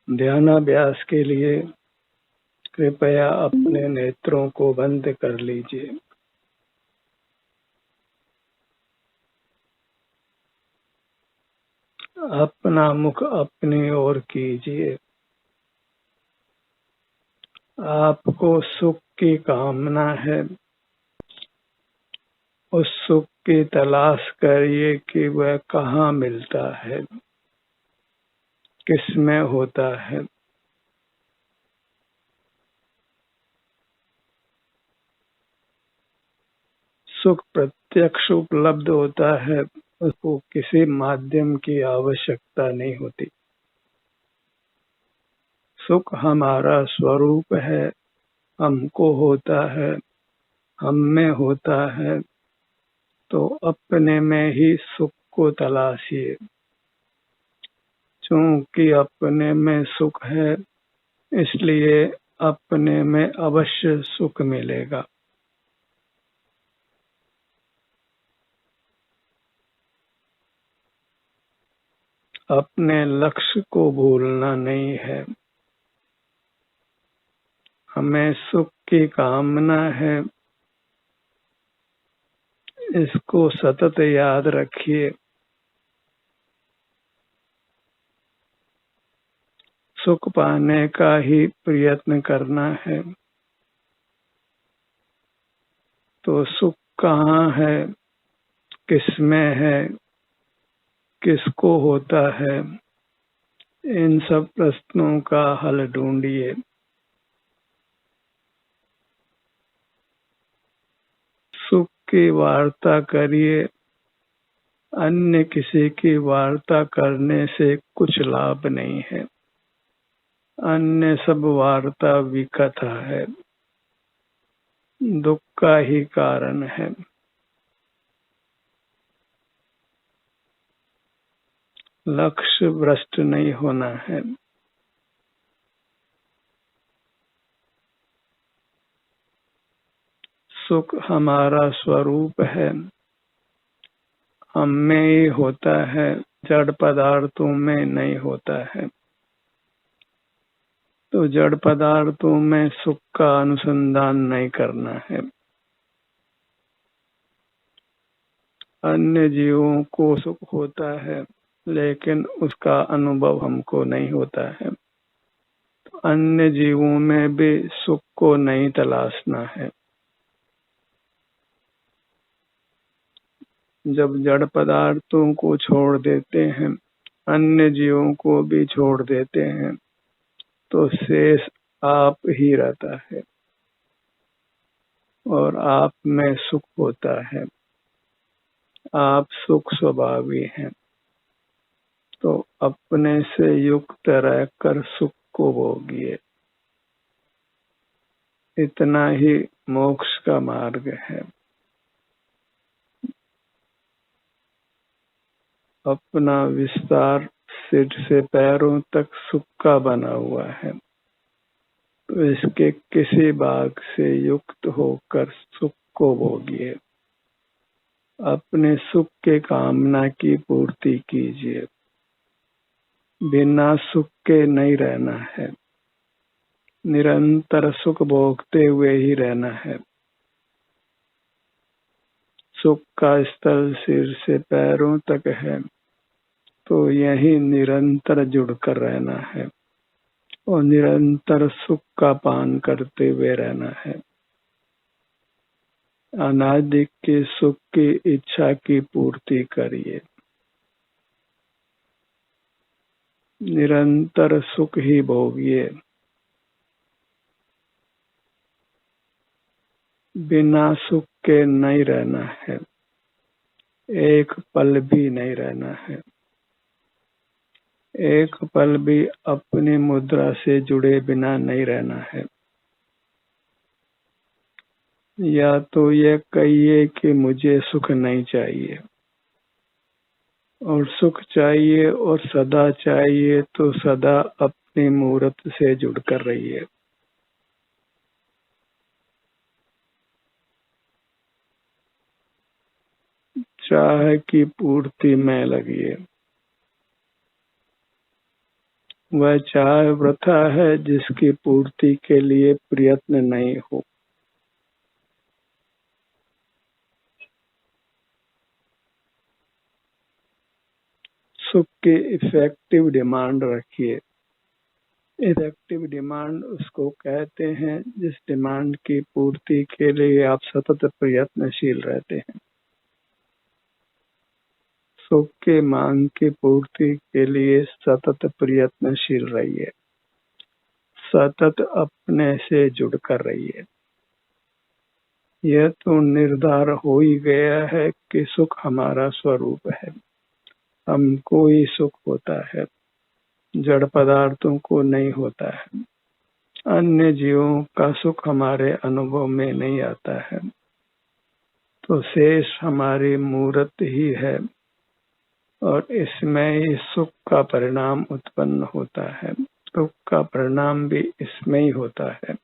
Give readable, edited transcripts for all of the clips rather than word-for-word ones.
ध्यानाभ्यास के लिए कृपया अपने नेत्रों को बंद कर लीजिए। अपना मुख अपनी ओर कीजिए। आपको सुख की कामना है, उस सुख की तलाश करिए कि वह कहाँ मिलता है, किसमें होता है। सुख प्रत्यक्ष उपलब्ध होता है, उसको किसी माध्यम की आवश्यकता नहीं होती। सुख हमारा स्वरूप है, हमको होता है, हम में होता है, तो अपने में ही सुख को तलाशिए। चूंकि अपने में सुख है, इसलिए अपने में अवश्य सुख मिलेगा। अपने लक्ष्य को भूलना नहीं है। हमें सुख की कामना है, इसको सतत याद रखिए। सुख पाने का ही प्रयत्न करना है। तो सुख कहाँ है, किसमें है, किसको होता है, इन सब प्रश्नों का हल ढूंढिए। सुख की वार्ता करिए। अन्य किसी की वार्ता करने से कुछ लाभ नहीं है। अन्य सब वार्ता विकथा है, दुख का ही कारण है। लक्ष्य भ्रष्ट नहीं होना है। सुख हमारा स्वरूप है, हम में ही होता है, जड़ पदार्थों में नहीं होता है। तो जड़ पदार्थों में सुख का अनुसंधान नहीं करना है। अन्य जीवों को सुख होता है, लेकिन उसका अनुभव हमको नहीं होता है। तो अन्य जीवों में भी सुख को नहीं तलाशना है। जब जड़ पदार्थों को छोड़ देते हैं, अन्य जीवों को भी छोड़ देते हैं, तो शेष आप ही रहता है और आप में सुख होता है। आप सुख स्वभावी हैं, तो अपने से युक्त रहकर सुख को भोगिए। इतना ही मोक्ष का मार्ग है। अपना विस्तार सिर से पैरों तक सुख का बना हुआ है, तो इसके किसी भाग से युक्त होकर सुख को भोगिए। अपने सुख के कामना की पूर्ति कीजिए। बिना सुख के नहीं रहना है, निरंतर सुख भोगते हुए ही रहना है। सुख का स्थल सिर से पैरों तक है, तो यही निरंतर जुड़कर रहना है और निरंतर सुख का पान करते हुए रहना है। अनादि के सुख की इच्छा की पूर्ति करिए। निरंतर सुख ही भोगिए। बिना सुख के नहीं रहना है, एक पल भी नहीं रहना है। एक पल भी अपनी मुद्रा से जुड़े बिना नहीं रहना है। या तो ये कहिए कि मुझे सुख नहीं चाहिए, और सुख चाहिए और सदा चाहिए, तो सदा अपनी मूर्त से जुड़कर रहिए। चाह की पूर्ति में लगिए। वह चाह वृथा है जिसकी पूर्ति के लिए प्रयत्न नहीं हो। सुख की इफेक्टिव डिमांड रखिए। इफेक्टिव डिमांड उसको कहते हैं जिस डिमांड की पूर्ति के लिए आप सतत प्रयत्नशील रहते हैं। सुख की मांग की पूर्ति के लिए सतत प्रयत्नशील रहिए, सतत अपने से जुड़कर रहिए। यह तो निर्धार हो ही गया है कि सुख हमारा स्वरूप है, हमको ही सुख होता है, जड़ पदार्थों को नहीं होता है। अन्य जीवों का सुख हमारे अनुभव में नहीं आता है, तो शेष हमारी मूर्त ही है और इसमें ही सुख का परिणाम उत्पन्न होता है। दुख का परिणाम भी इसमें ही होता है।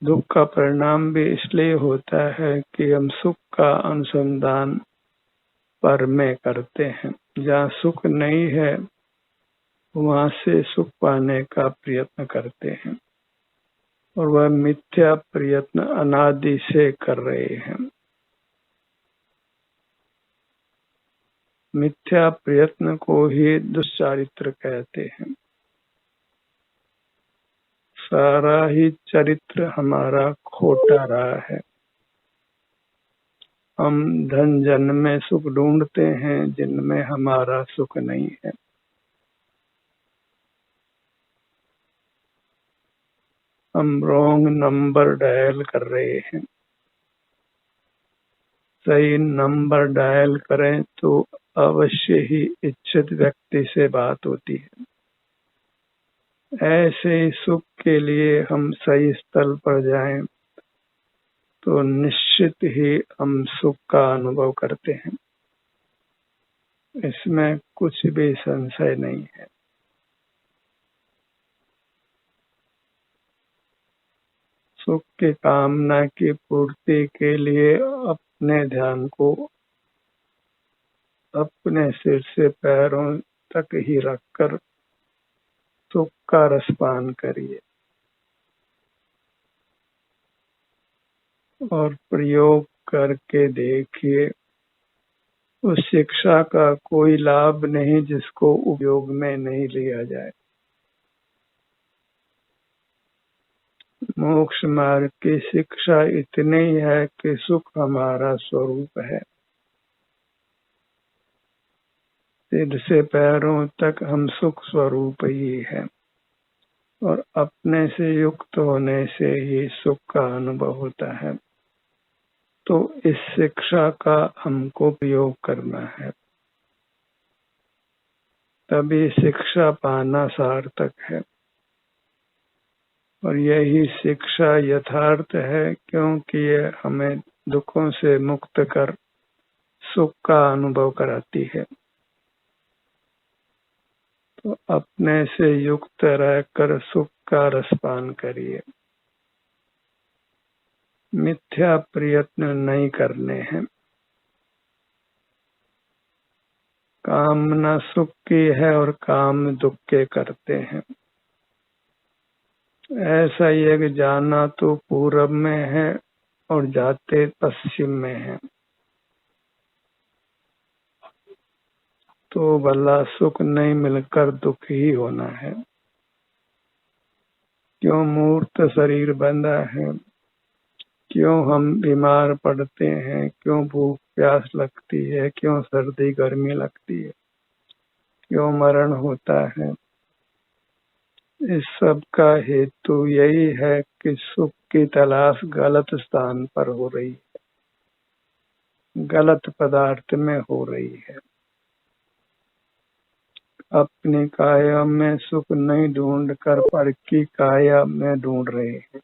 दुख का परिणाम भी इसलिए होता है कि हम सुख का अनुसंधान पर में करते हैं। जहाँ सुख नहीं है वहां से सुख पाने का प्रयत्न करते हैं और वह मिथ्या प्रयत्न अनादि से कर रहे हैं। मिथ्या प्रयत्न को ही दुष्चारित्र कहते हैं। सारा ही चरित्र हमारा खोटा रहा है। हम धन जन में सुख ढूंढते हैं जिनमें हमारा सुख नहीं है। हम रॉन्ग नंबर डायल कर रहे हैं। सही नंबर डायल करें तो अवश्य ही इच्छित व्यक्ति से बात होती है। ऐसे ही सुख के लिए हम सही स्थल पर जाएं तो निश्चित ही हम सुख का अनुभव करते हैं। इसमें कुछ भी संशय नहीं है। सुख की कामना की पूर्ति के लिए अपने ध्यान को अपने सिर से पैरों तक ही रखकर सुख का रसपान करिए और प्रयोग करके देखिए। उस शिक्षा का कोई लाभ नहीं जिसको उपयोग में नहीं लिया जाए। मोक्ष मार्ग की शिक्षा इतनी है कि सुख हमारा स्वरूप है। सिर से पैरों तक हम सुख स्वरूप ही है और अपने से युक्त होने से ही सुख का अनुभव होता है। तो इस शिक्षा का हमको प्रयोग करना है, तभी शिक्षा पाना सार्थक है। और यही शिक्षा यथार्थ है क्योंकि ये हमें दुखों से मुक्त कर सुख का अनुभव कराती है। तो अपने से युक्त रहकर सुख का रसपान करिए। मिथ्या प्रयत्न नहीं करने हैं। कामना सुख की है और काम दुख के करते हैं। ऐसा यज्ञ जाना तो पूरब में है और जाते पश्चिम में है, तो भला सुख नहीं मिलकर दुख ही होना है। क्यों मूर्त शरीर बंधा है, क्यों हम बीमार पड़ते हैं, क्यों भूख प्यास लगती है, क्यों सर्दी गर्मी लगती है, क्यों मरण होता है। इस सब का हेतु यही है कि सुख की तलाश गलत स्थान पर हो रही है, गलत पदार्थ में हो रही है। अपनी काया में सुख नहीं ढूंढ कर पर की काया में ढूंढ रहे हैं।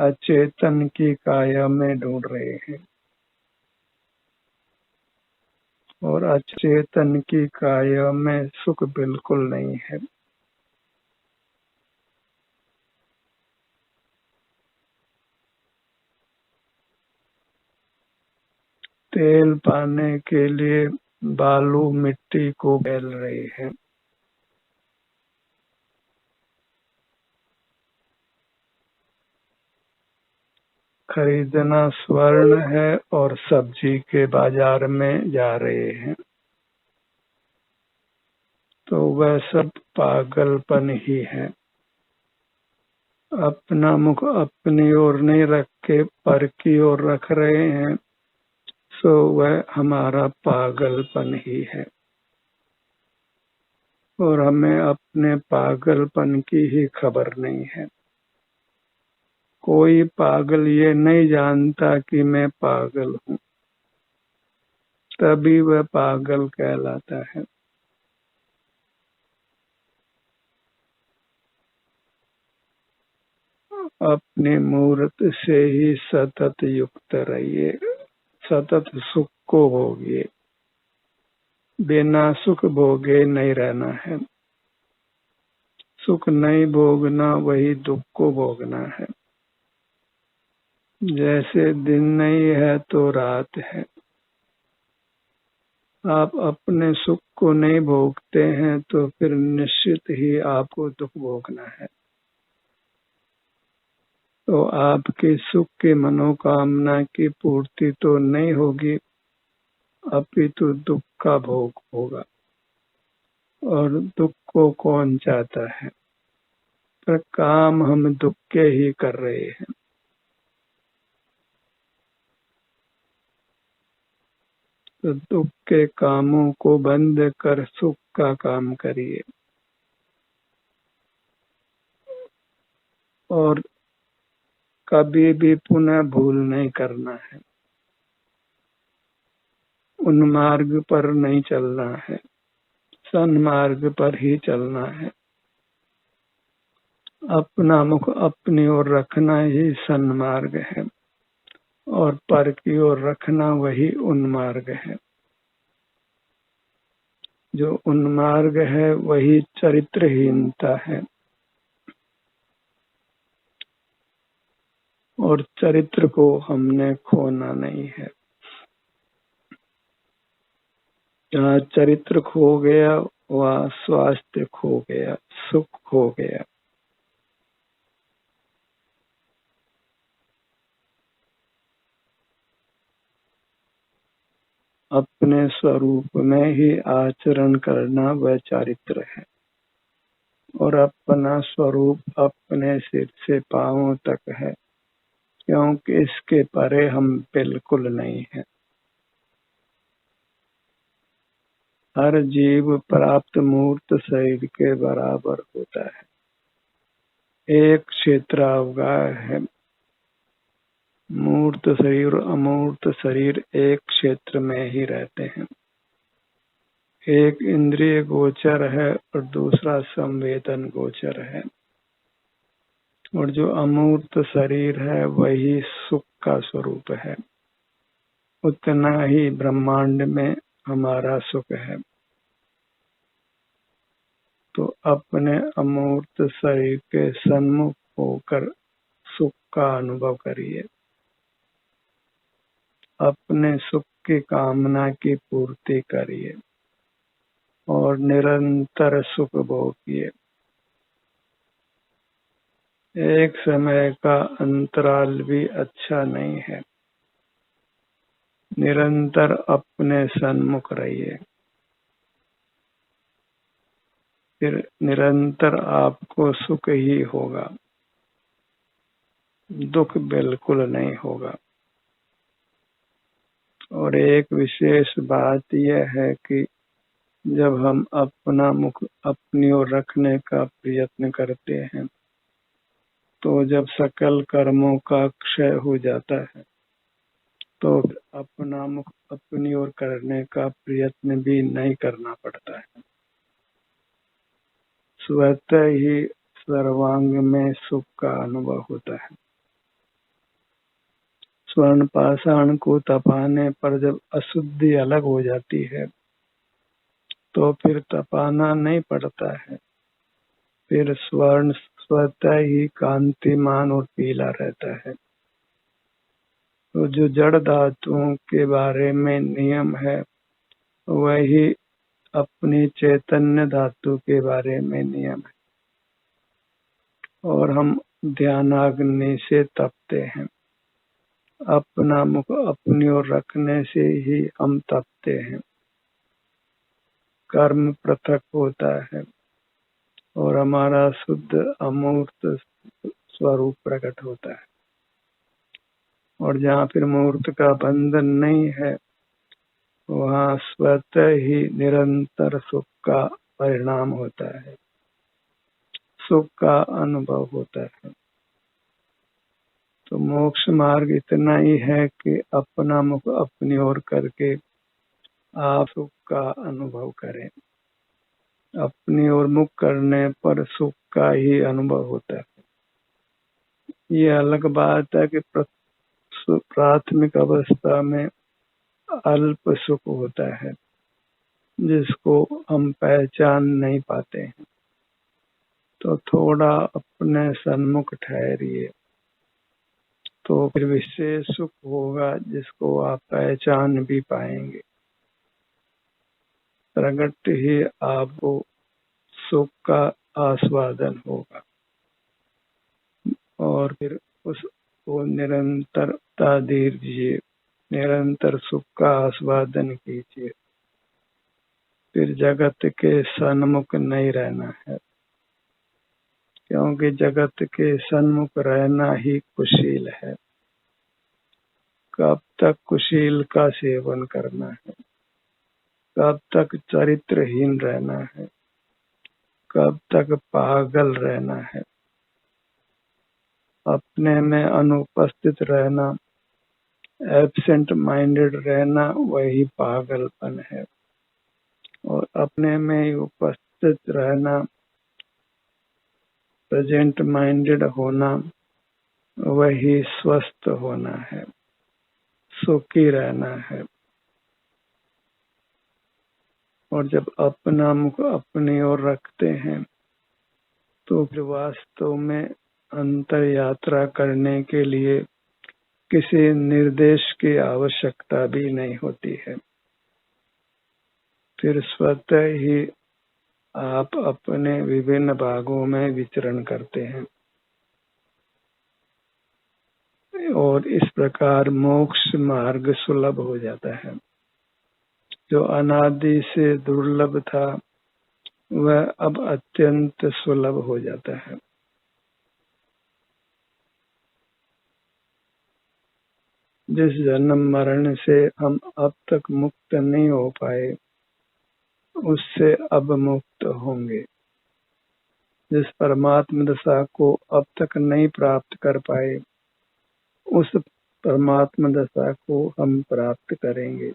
अचेतन की काया में ढूंढ रहे हैं और अचेतन की काया में सुख बिल्कुल नहीं है। तेल पाने के लिए बालू मिट्टी को फैल रही है। खरीदना स्वर्ण है और सब्जी के बाजार में जा रहे हैं, तो वह सब पागलपन ही है। अपना मुख अपनी ओर नहीं रख के पर की ओर रख रहे हैं, सो वह हमारा पागलपन ही है। और हमें अपने पागलपन की ही खबर नहीं है। कोई पागल ये नहीं जानता कि मैं पागल हूँ, तभी वह पागल कहलाता है। अपनी मूर्त से ही सतत युक्त रहिए, सतत सुख को भोगिए। बिना सुख भोगे नहीं रहना है। सुख नहीं भोगना वही दुख को भोगना है। जैसे दिन नहीं है तो रात है। आप अपने सुख को नहीं भोगते हैं तो फिर निश्चित ही आपको दुख भोगना है। तो आपकी सुख की मनोकामना की पूर्ति तो नहीं होगी, अपितु दुख का भोग होगा। और दुख को कौन चाहता है? पर काम हम दुख के ही कर रहे हैं। तो दुख के कामों को बंद कर सुख का काम करिए। और कभी भी पुनः भूल नहीं करना है। उन्मार्ग पर नहीं चलना है, सन्मार्ग पर ही चलना है। अपना मुख अपनी ओर रखना ही सन्मार्ग है और पर की ओर रखना वही उन्मार्ग है। जो उन्मार्ग है वही चरित्रहीनता है। और चरित्र को हमने खोना नहीं है। जहाँ चरित्र खो गया वहाँ स्वास्थ्य खो गया, सुख खो गया। अपने स्वरूप में ही आचरण करना वह चारित्र है। और अपना स्वरूप अपने सिर से पांवों तक है, क्योंकि इसके परे हम बिल्कुल नहीं है। हर जीव प्राप्त मूर्त शरीर के बराबर होता है। एक क्षेत्र अवगाह है। मूर्त शरीर और अमूर्त शरीर एक क्षेत्र में ही रहते हैं। एक इंद्रिय गोचर है और दूसरा संवेदन गोचर है। और जो अमूर्त शरीर है वही सुख का स्वरूप है। उतना ही ब्रह्मांड में हमारा सुख है। तो अपने अमूर्त शरीर के सन्मुख होकर सुख का अनुभव करिए। अपने सुख की कामना की पूर्ति करिए और निरंतर सुख भोगिए। एक समय का अंतराल भी अच्छा नहीं है। निरंतर अपने सन्मुख रहिए, फिर निरंतर आपको सुख ही होगा, दुख बिल्कुल नहीं होगा। और एक विशेष बात यह है कि जब हम अपना मुख अपनी ओर रखने का प्रयत्न करते हैं, तो जब सकल कर्मों का क्षय हो जाता है, तो अपना मुख अपनी ओर करने का प्रयत्न भी नहीं करना पड़ता है। स्वतः ही सर्वांग में सुख का अनुभव होता है। स्वर्ण पाषाण को तपाने पर जब अशुद्धि अलग हो जाती है, तो फिर तपाना नहीं पड़ता है। फिर स्वर्ण स्वतः ही कांतिमान और पीला रहता है। तो जो जड़ धातुओं के बारे में नियम है वही अपनी चैतन्य धातु के बारे में नियम है। और हम ध्यानाग्नि से तपते हैं। अपना मुख अपनी ओर रखने से ही हम तपते हैं। कर्म पृथक होता है और हमारा शुद्ध अमूर्त स्वरूप प्रकट होता है। और जहाँ फिर मूर्त का बंधन नहीं है, वहाँ स्वतः ही निरंतर सुख का परिणाम होता है, सुख का अनुभव होता है। तो मोक्ष मार्ग इतना ही है कि अपना मुख अपनी ओर करके आप सुख का अनुभव करें। अपनी ओर मुख करने पर सुख का ही अनुभव होता है। ये अलग बात है कि प्राथमिक अवस्था में अल्प सुख होता है, जिसको हम पहचान नहीं पाते हैं। तो थोड़ा अपने सन्मुख ठहरिए, तो फिर विशेष सुख होगा जिसको आप पहचान भी पाएंगे। प्रगट ही आपको सुख का आस्वादन होगा और फिर उसको निरंतरता दीजिए, निरंतर सुख का आस्वादन कीजिए। फिर जगत के सन्मुख नहीं रहना है, क्योंकि जगत के सन्मुख रहना ही कुशील है। कब तक कुशील का सेवन करना है, कब तक चरित्रहीन रहना है, कब तक पागल रहना है। अपने में अनुपस्थित रहना, एब्सेंट माइंडेड रहना, वही पागलपन है। और अपने में ही उपस्थित रहना, प्रेजेंट माइंडेड होना, वही स्वस्थ होना है, सुखी रहना है। और जब अपना मुख अपनी ओर रखते हैं तो फिर वास्तव में अंतर यात्रा करने के लिए किसी निर्देश की आवश्यकता भी नहीं होती है। फिर स्वतः ही आप अपने विभिन्न भागों में विचरण करते हैं और इस प्रकार मोक्ष मार्ग सुलभ हो जाता है। जो अनादि से दुर्लभ था, वह अब अत्यंत सुलभ हो जाता है। जिस जन्म मरण से हम अब तक मुक्त नहीं हो पाए, उससे अब मुक्त होंगे। जिस परमात्म दशा को अब तक नहीं प्राप्त कर पाए, उस परमात्म दशा को हम प्राप्त करेंगे।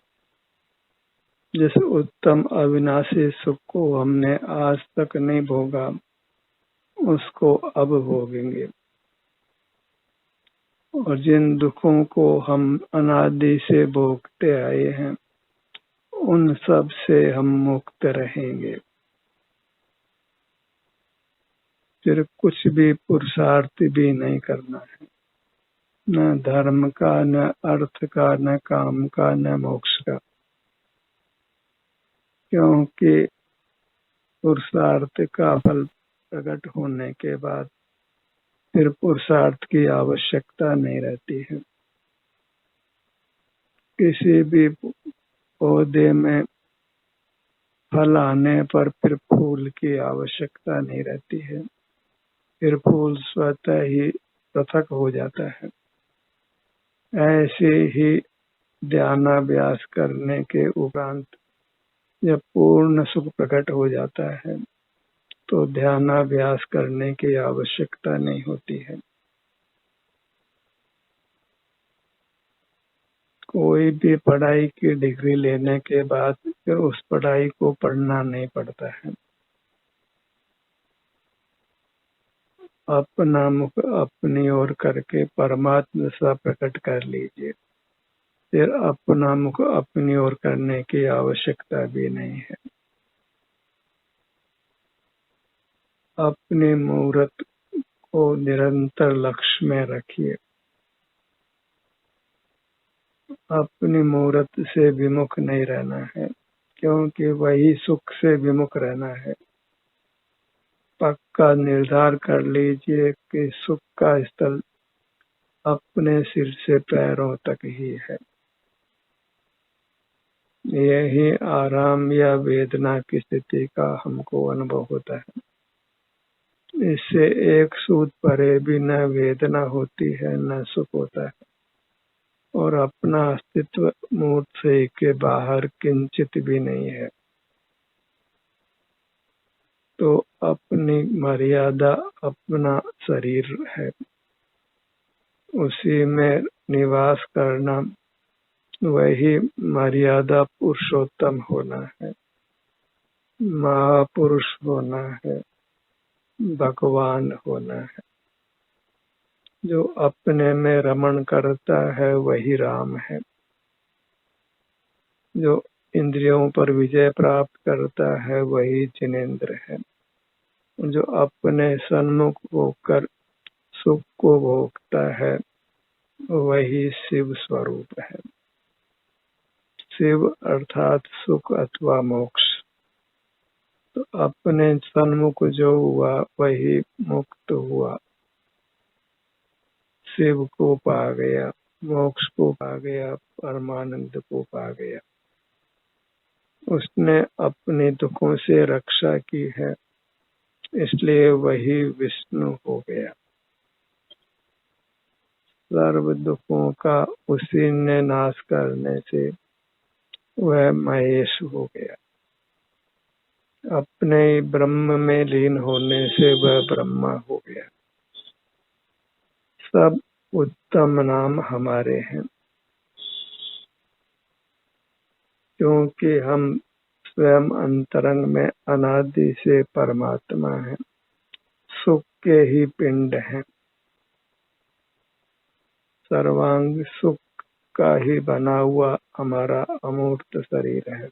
जिस उत्तम अविनाशी सुख को हमने आज तक नहीं भोगा, उसको अब भोगेंगे। और जिन दुखों को हम अनादि से भोगते आए हैं, उन सब से हम मुक्त रहेंगे। फिर कुछ भी पुरुषार्थ भी नहीं करना है, न धर्म का, न अर्थ का, न काम का, न मोक्ष का। क्योंकि पुरुषार्थ का फल प्रकट होने के बाद फिर पुरुषार्थ की आवश्यकता नहीं रहती है। किसी भी पौधे में फल आने पर फिर फूल की आवश्यकता नहीं रहती है, फिर फूल स्वतः ही पृथक हो जाता है। ऐसे ही ध्यानाभ्यास करने के उपरांत जब पूर्ण सुख प्रकट हो जाता है, तो ध्यानाभ्यास करने की आवश्यकता नहीं होती है। कोई भी पढ़ाई की डिग्री लेने के बाद फिर उस पढ़ाई को पढ़ना नहीं पड़ता है। अपना मुख अपनी ओर करके परमात्मा सा प्रकट कर लीजिए। फिर अपना मुख अपनी ओर करने की आवश्यकता भी नहीं है। अपने मूर्त को निरंतर लक्ष्य में रखिए। अपनी मूर्त से विमुख नहीं रहना है, क्योंकि वही सुख से विमुख रहना है। पक्का निर्धार कर लीजिए कि सुख का स्थल अपने सिर से पैरों तक ही है। यही आराम या वेदना की स्थिति का हमको अनुभव होता है। इससे एक सूद परे भी न वेदना होती है न सुख होता है, और अपना अस्तित्व मूर्त से के बाहर किंचित भी नहीं है। तो अपनी मर्यादा अपना शरीर है, उसी में निवास करना वही मर्यादा पुरुषोत्तम होना है, महापुरुष होना है, भगवान होना है। जो अपने में रमण करता है वही राम है। जो इंद्रियों पर विजय प्राप्त करता है वही जिनेंद्र है। जो अपने सन्मुख होकर सुख को भोगता है वही शिव स्वरूप है। शिव अर्थात सुख अथवा मोक्ष। तो अपने सन्मुख जो हुआ वही मुक्त हुआ, शिव को पा गया, मोक्ष को पा गया, परमानंद को पा गया। उसने अपने दुखों से रक्षा की है, इसलिए वही विष्णु हो गया। सर्व दुखों का उसी ने नाश करने से वह महेश हो गया। अपने ब्रह्म में लीन होने से वह ब्रह्मा हो गया। सब उत्तम नाम हमारे हैं, क्योंकि हम स्वयं अंतरंग में अनादि से परमात्मा हैं, सुख के ही पिंड हैं। सर्वांग सुख का ही बना हुआ हमारा अमूर्त शरीर है।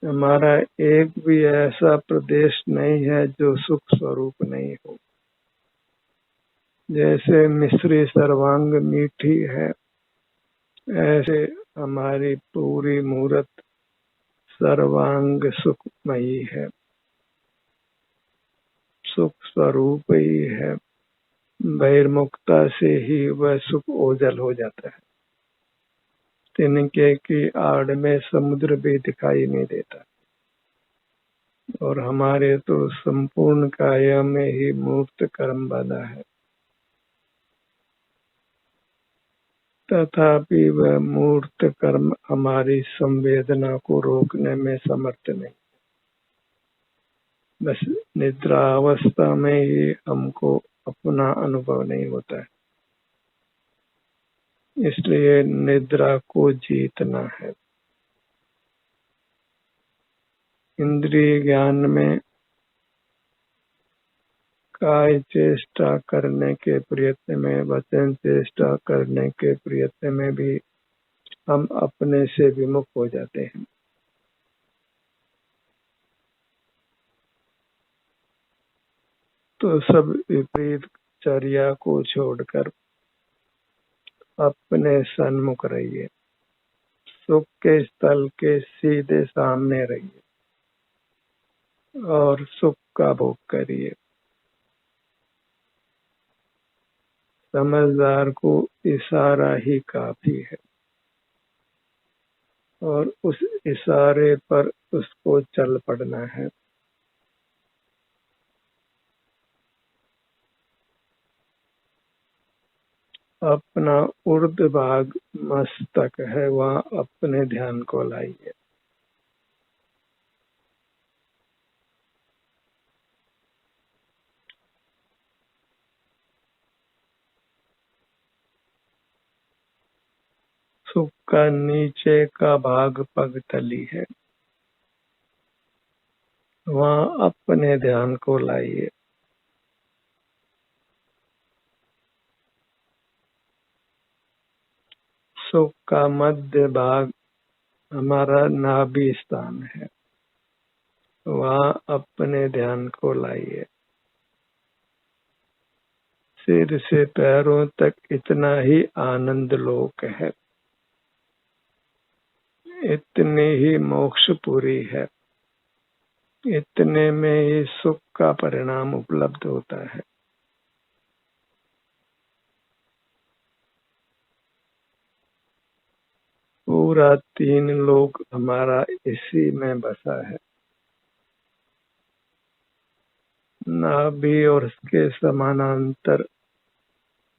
हमारा एक भी ऐसा प्रदेश नहीं है जो सुख स्वरूप नहीं हो। जैसे मिश्री सर्वांग मीठी है, ऐसे हमारी पूरी मूरत सर्वांग सुखमयी है, सुख स्वरूप ही है। बहिर्मुखता से ही वह सुख ओझल हो जाता है। तिनके की आड़ में समुद्र भी दिखाई नहीं देता, और हमारे तो संपूर्ण काया में ही मूर्त कर्म बना है। तथापि वह मूर्त कर्म हमारी संवेदना को रोकने में समर्थ नहीं। बस निद्रावस्था में ही हमको अपना अनुभव नहीं होता है, इसलिए निद्रा को जीतना है। इंद्रिय ज्ञान में काय चेष्टा करने के प्रयत्न में, वचन चेष्टा करने के प्रयत्न में भी हम अपने से विमुख हो जाते हैं। तो सब विपरीत चर्या को छोड़कर अपने सन्मुख रहिए, सुख के स्थल के सीधे सामने रहिए और सुख का भोग करिए। समझदार को इशारा ही काफी है, और उस इशारे पर उसको चल पड़ना है। अपना उर्द भाग मस्तक है, वहाँ अपने ध्यान को लाइए। सुख का नीचे का भाग पगतली है, वहाँ अपने ध्यान को लाइए। सुख का मध्य भाग हमारा नाभि स्थान है, वहाँ अपने ध्यान को लाइए। सिर से पैरों तक इतना ही आनंद लोक है। इतनी ही मोक्षपुरी है, इतने में ही सुख का परिणाम उपलब्ध होता है। पूरा 3 लोक हमारा इसी में बसा है। नाभि और उसके समानांतर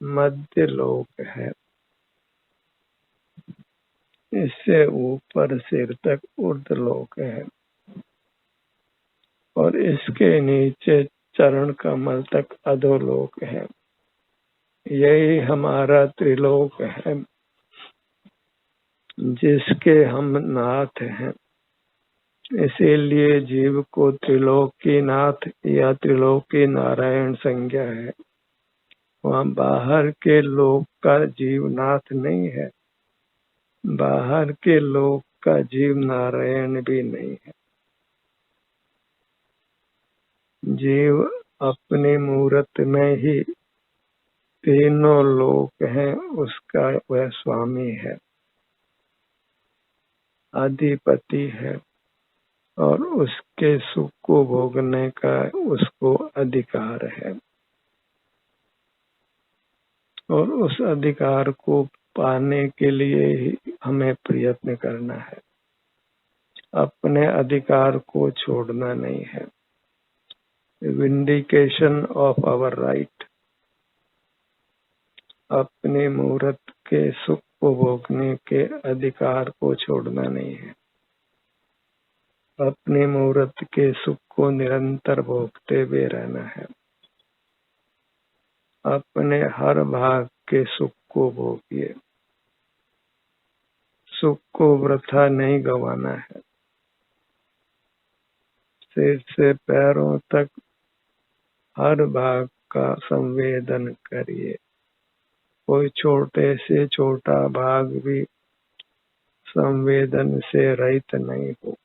मध्य लोक है, इससे ऊपर सिर तक ऊर्ध्वलोक है और इसके नीचे चरण कमल तक अधोलोक है। यही हमारा त्रिलोक है, जिसके हम नाथ हैं। इसीलिए जीव को त्रिलोकी नाथ या त्रिलोकी नारायण संज्ञा है। वहाँ बाहर के लोक का जीव नाथ नहीं है, बाहर के लोक का जीव नारायण भी नहीं है। जीव अपनी मूर्त में ही तीनों लोक हैं, उसका वह स्वामी है, अधिपति है और उसके सुख को भोगने का उसको अधिकार है और उस अधिकार को पाने के लिए ही हमें प्रयत्न करना है, अपने अधिकार को छोड़ना नहीं है। विंडिकेशन ऑफ आवर राइट, अपनी मूर्त के सुख को भोगने के अधिकार को छोड़ना नहीं है, अपनी मूर्त के सुख को निरंतर भोगते हुए रहना है, अपने हर भाग के सुख को भोगिए, सुख को वृथा नहीं गंवाना है। सिर से पैरों तक हर भाग का संवेदन करिए, कोई छोटे से छोटा भाग भी संवेदन से रहित नहीं हो।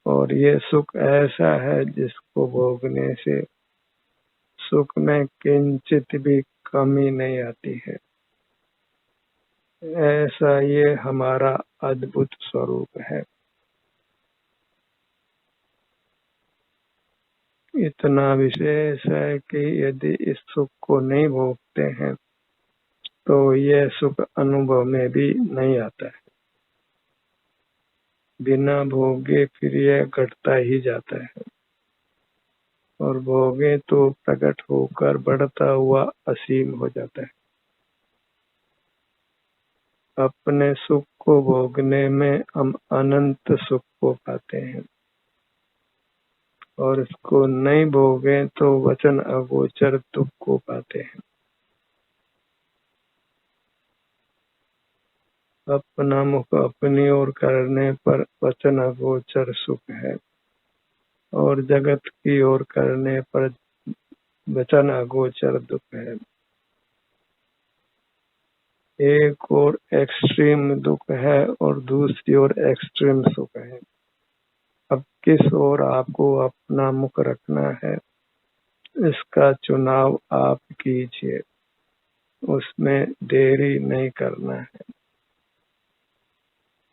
और ये सुख ऐसा है जिसको भोगने से सुख में किंचित भी कमी नहीं आती है। ऐसा ये हमारा अद्भुत स्वरूप है। इतना विशेष है कि यदि इस सुख को नहीं भोगते हैं तो यह सुख अनुभव में भी नहीं आता है। बिना भोगे फिर यह घटता ही जाता है और भोगे तो प्रकट होकर बढ़ता हुआ असीम हो जाता है। अपने सुख को भोगने में हम अनंत सुख को पाते हैं और इसको नहीं भोगे तो वचन अगोचर दुख को पाते हैं। अपना मुख अपनी ओर करने पर वचन अगोचर सुख है और जगत की ओर करने पर वचन अगोचर दुख है। एक ओर एक्सट्रीम दुख है और दूसरी ओर एक्सट्रीम सुख है। अब किस ओर आपको अपना मुख रखना है, इसका चुनाव आप कीजिए, उसमें देरी नहीं करना है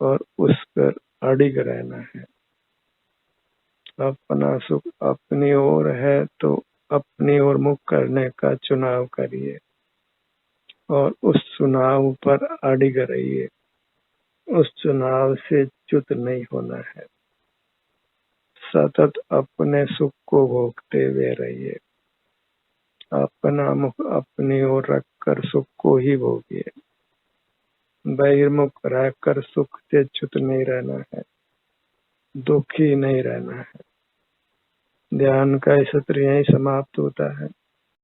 और उस पर अडिग रहना है। अपना सुख अपनी ओर है तो अपनी ओर मुख करने का चुनाव करिए और उस चुनाव पर अडिग रहिए, उस चुनाव से च्युत नहीं होना है। सतत अपने सुख को भोगते हुए रहिए, अपना मुख अपनी ओर रखकर सुख को ही भोगिए। बहिर्मुख रहकर सुख से च्युत नहीं रहना है, दुखी नहीं रहना है। ध्यान का सत्र यहीं समाप्त होता है।